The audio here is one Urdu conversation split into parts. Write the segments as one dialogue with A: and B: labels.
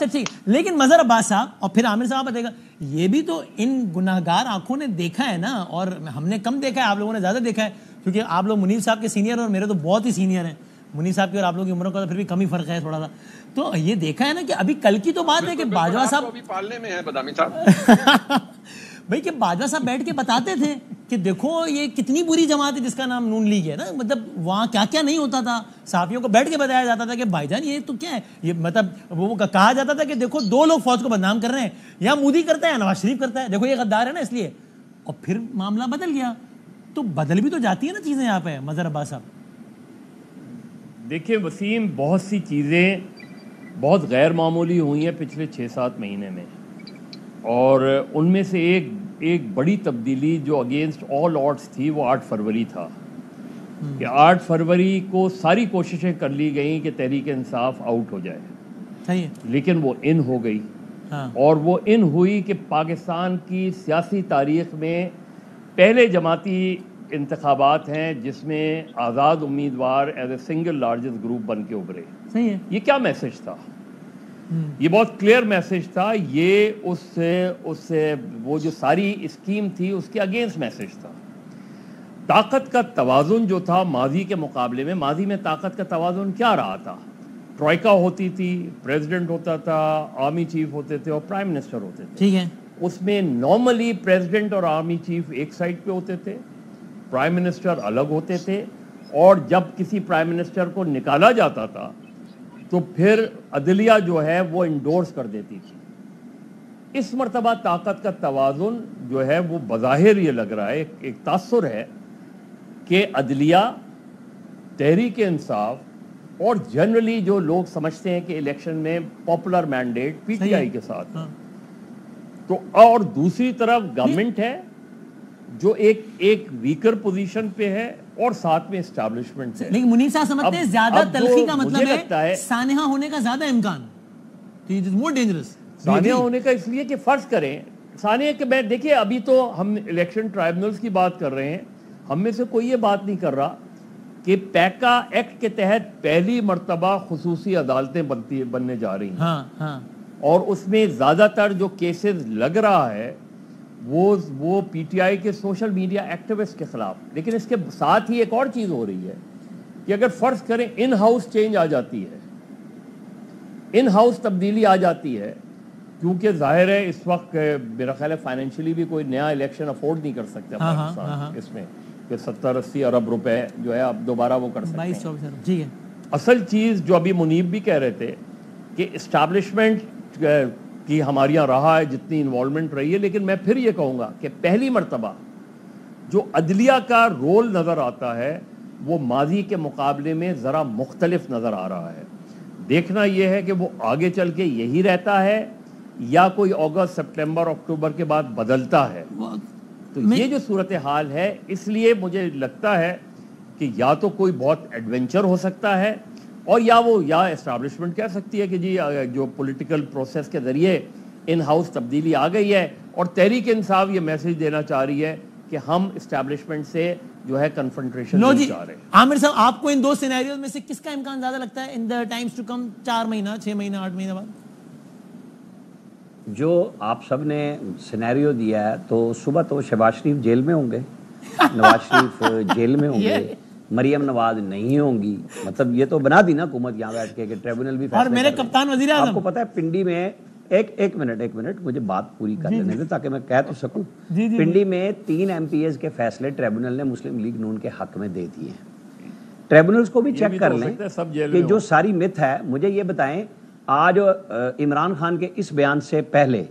A: ٹھیک. لیکن مظہر عباس صاحب اور پھر عامر صاحب بتائے گا یہ بھی تو ان گناہگار آنکھوں نے دیکھا ہے نا, اور ہم نے کم دیکھا ہے, آپ لوگوں نے زیادہ دیکھا ہے, کیونکہ آپ لوگ منیر صاحب کے سینئر اور میرے تو بہت ہی سینئر ہیں. منیر صاحب کی اور آپ لوگوں کی عمروں کا تو پھر بھی کم ہی فرق ہے تھوڑا سا. تو یہ دیکھا ہے نا کہ ابھی کل کی تو بات ہے کہ باجوہ صاحب
B: ابھی پالنے میں ہے بدامی صاحب
A: بھائی کہ باجوہ صاحب بیٹھ کے بتاتے تھے کہ دیکھو یہ کتنی بری جماعت ہے جس کا نام نون لیگ ہے نا, مطلب وہاں کیا کیا نہیں ہوتا تھا, صحافیوں کو بیٹھ کے بتایا جاتا تھا کہ بھائی جان یہ تو کیا ہے, یہ مطلب وہ کہا جاتا تھا کہ دیکھو دو لوگ فوج کو بدنام کر رہے ہیں, یا مودی کرتا ہے یا نواز شریف کرتا ہے, دیکھو یہ غدار ہے نا اس لیے. اور پھر معاملہ بدل گیا. تو بدل بھی تو جاتی ہے نا چیزیں یہاں پہ مظہر عباس صاحب.
C: دیکھیں وسیم, بہت سی چیزیں بہت غیر معمولی ہوئی ہیں پچھلے 6-7 مہینے میں, اور ان میں سے ایک بڑی تبدیلی جو اگینسٹ آل آڈس تھی وہ 8 فروری تھا کہ 8 فروری کو ساری کوششیں کر لی گئیں کہ تحریک انصاف آؤٹ ہو جائے.
A: صحیح ہے.
C: لیکن وہ ان ہو گئی, اور وہ ان ہوئی کہ پاکستان کی سیاسی تاریخ میں پہلے جماعتی انتخابات ہیں جس میں آزاد امیدوار as a single largest group بن کے ابھرے.
A: صحیح ہے.
C: یہ کیا میسج تھا؟ یہ بہت کلیئر میسج تھا. یہ اس سے وہ جو ساری اسکیم تھی اس کے اگینسٹ میسج تھا. طاقت کا توازن جو تھا ماضی کے مقابلے میں, ماضی میں طاقت کا توازن کیا رہا تھا؟ ٹرائیکا ہوتی تھی, پریزیڈنٹ ہوتا تھا, آرمی چیف ہوتے تھے اور پرائم منسٹر ہوتے تھے.
A: ٹھیک ہے.
C: اس میں نارملی پریزیڈنٹ اور آرمی چیف ایک سائڈ پہ ہوتے تھے, پرائم منسٹر الگ ہوتے تھے, اور جب کسی پرائم منسٹر کو نکالا جاتا تھا تو پھر عدلیہ جو ہے وہ انڈورس کر دیتی تھی. اس مرتبہ طاقت کا توازن جو ہے وہ بظاہر یہ لگ رہا ہے, ایک تاثر ہے کہ عدلیہ, تحریک انصاف اور جنرلی جو لوگ سمجھتے ہیں کہ الیکشن میں popular mandate P T I کے ساتھ, تو اور دوسری طرف گورنمنٹ ہے جو ایک ویکر پوزیشن پہ ہے اور ساتھ میں اسٹیبلشمنٹ ہے.
A: لیکن منیر صاحب سمجھتے ہیں زیادہ تلخی کا مطلب ہے سانحہ ہونے کا زیادہ امکان, مور ڈینجرس
C: سانحہ ہونے کا, اس لیے کہ فرض کریں سانحہ کہ میں دیکھیں ابھی تو ہم الیکشن ٹرائبونلز کی بات کر رہے ہیں, ہم میں سے کوئی یہ بات نہیں کر رہا کہ پیکا ایکٹ کے تحت پہلی مرتبہ خصوصی عدالتیں بننے جا رہی ہیں, اور اس میں زیادہ تر جو کیسز لگ رہا ہے وہ پی ٹی آئی کے سوشل میڈیا ایکٹیوسٹ کے خلاف. لیکن اس کے ساتھ ہی ایک اور چیز ہو رہی ہے کہ اگر فرض کریں ان ہاؤس چینج آ جاتی ہے, ان ہاؤس تبدیلی آ جاتی ہے, کیونکہ ظاہر ہے اس وقت میرا خیال ہے فائنینشلی بھی کوئی نیا الیکشن افورڈ نہیں کر سکتا پاکستان اس میں کہ 70-80 ارب روپے جو ہے اب دوبارہ وہ کر سکتے ہیں. اصل چیز جو ابھی منیب بھی کہہ رہے تھے کہ اسٹیبلشمنٹ کی ہمارے یہاں رہا ہے جتنی انوالومنٹ رہی ہے, لیکن میں پھر یہ کہوں گا کہ پہلی مرتبہ جو عدلیہ کا رول نظر آتا ہے وہ ماضی کے مقابلے میں ذرا مختلف نظر آ رہا ہے. دیکھنا یہ ہے کہ وہ آگے چل کے یہی رہتا ہے یا کوئی اگست, سپٹمبر, اکتوبر کے بعد بدلتا ہے. تو یہ جو صورتحال ہے, اس لیے مجھے لگتا ہے کہ یا تو کوئی بہت ایڈونچر ہو سکتا ہے, اور یا اسٹیبلشمنٹ کہہ سکتی ہے کہ جی جو پولیٹیکل پروسیس کے ذریعے ان ہاؤس تبدیلی آ گئی ہے, اور تحریک انصاف یہ میسج دینا چاہ رہی ہے کہ ہم اسٹیبلشمنٹ سے جو ہے کنفرنٹریشن نہیں چاہ رہے.
A: عامر صاحب آپ کو ان دو سینیریوز میں سے کس کا امکان زیادہ لگتا ہے ان دا ٹائمز ٹو کم, 4 مہینہ, 6 مہینہ, 8 مہینہ بعد؟
D: جو آپ سب نے سینیریو دیا ہے, تو صبح تو شہباز شریف جیل میں ہوں گے, نواز شریف جیل میں ہوں گے, مریم نواز نہیں ہوں گی. مطلب یہ تو بنا دی نا حکومت یہاں بیٹھ کے کہ ٹریبونل بھی,
A: اور میرے کپتان وزیر اعظم,
D: آپ کو پتا ہے پنڈی میں ایک منٹ مجھے بات پوری کر لینے دیں تاکہ میں کہہ تو سکوں. پنڈی میں 3 ایم پی ایز کے فیصلے ٹریبونل نے مسلم لیگ نون کے حق میں دے دیے ہیں. ٹریبونلز کو بھی چیک کر لیں کہ جو ساری مت ہے. مجھے یہ بتائیں آج عمران خان کے اس بیان سے پہلے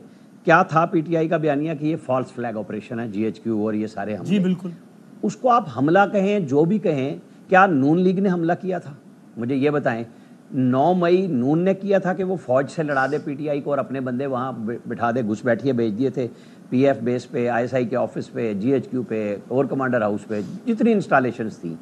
D: کیا تھا پی ٹی آئی کا بیانیہ کہ یہ فالس فلیگ آپریشن ہے, جی ایچ کیو اور یہ سارے حملے.
A: جی بالکل.
D: اس کو آپ حملہ کہیں, جو بھی کہیں, کیا نون لیگ نے حملہ کیا تھا؟ مجھے یہ بتائیں. 9 مئی نون نے کیا تھا کہ وہ فوج سے لڑا دے پی ٹی آئی کو اور اپنے بندے وہاں بٹھا دے, گھس بیٹھیے بھیج دیے تھے پی ایف بیس پہ, آئی ایس آئی کے آفس پہ, جی ایچ کیو پہ, اور کمانڈر ہاؤس پہ, جتنی انسٹالیشنز تھیں.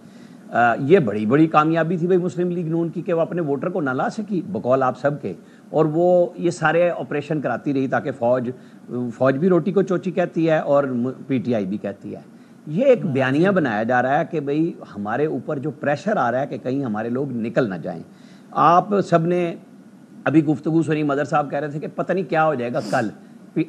D: یہ بڑی کامیابی تھی بھائی مسلم لیگ نون کی کہ وہ اپنے ووٹر کو نہ لا سکی بقول آپ سب کے, اور وہ یہ سارے آپریشن کراتی رہی تاکہ فوج بھی روٹی کو چوچی کہتی ہے اور پی ٹی آئی بھی کہتی ہے. یہ ایک بیانیہ بنایا جا رہا ہے کہ بھئی ہمارے اوپر جو پریشر آ رہا ہے کہ کہیں ہمارے لوگ نکل نہ جائیں. آپ سب نے ابھی گفتگو سنی مدر صاحب کہہ رہے تھے کہ پتہ نہیں کیا ہو جائے گا کل.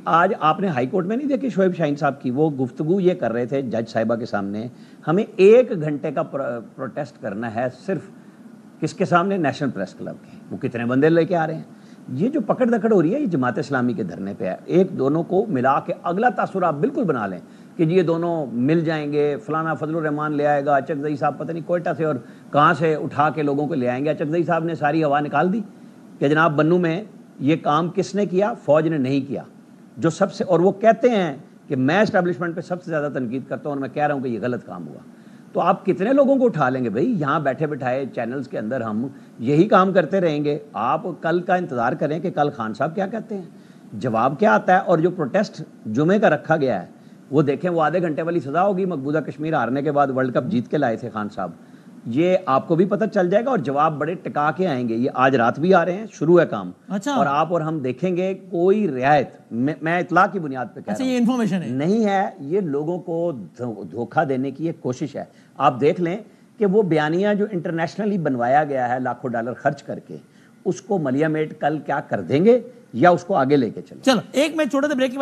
D: آج آپ نے ہائی کورٹ میں نہیں دیکھی شعیب شاہین صاحب کی وہ گفتگو یہ کر رہے تھے جج صاحبہ کے سامنے, ہمیں 1 گھنٹے کا پروٹیسٹ کرنا ہے صرف کس کے سامنے, نیشنل پریس کلب کے. وہ کتنے بندے لے کے آ رہے ہیں. یہ جو پکڑ دکڑ ہو رہی ہے یہ جماعت اسلامی کے دھرنے پہ ہے. ایک دونوں کو ملا کے اگلا تاثر آپ بالکل بنا لیں کہ یہ دونوں مل جائیں گے, فلانا فضل الرحمان لے آئے گا, چکزئی صاحب پتہ نہیں کوئٹہ سے اور کہاں سے اٹھا کے لوگوں کو لے آئیں گے. چکزئی صاحب نے ساری ہوا نکال دی کہ جناب بنو میں یہ کام کس نے کیا, فوج نے نہیں کیا. جو سب سے, اور وہ کہتے ہیں کہ میں اسٹیبلشمنٹ پہ سب سے زیادہ تنقید کرتا ہوں اور میں کہہ رہا ہوں کہ یہ غلط کام ہوا. تو آپ کتنے لوگوں کو اٹھا لیں گے بھائی, یہاں بیٹھے بٹھائے چینلز کے اندر ہم یہی کام کرتے رہیں گے. آپ کل کا انتظار کریں کہ کل خان صاحب کیا کہتے ہیں, جواب کیا آتا ہے. اور جو پروٹیسٹ جمعے کا رکھا گیا ہے وہ دیکھیں, وہ آدھے گھنٹے والی سزا ہوگی. مقبوضہ کشمیر ہارنے کے بعد ورلڈ کپ جیت کے لائے تھے خان صاحب, یہ آپ کو بھی پتہ چل جائے گا اور جواب بڑے ٹکا کے آئیں گے. یہ آج رات بھی آ رہے ہیں, شروع ہے کام. اور آپ اور ہم دیکھیں گے کوئی رعایت, میں اطلاع کی بنیاد پہ کہہ رہا ہوں,
A: یہ انفارمیشن ہے
D: نہیں ہے. یہ لوگوں کو دھوکہ دینے کی ایک کوشش ہے. آپ دیکھ لیں کہ وہ بیانیہ جو انٹرنیشنلی بنوایا گیا ہے لاکھوں ڈالر خرچ کر کے, اس کو ملیہ میٹ کل کیا کر دیں گے یا اس کو آگے لے کے چلیں.
A: چلو ایک میں چھوٹے سے بریک کے بعد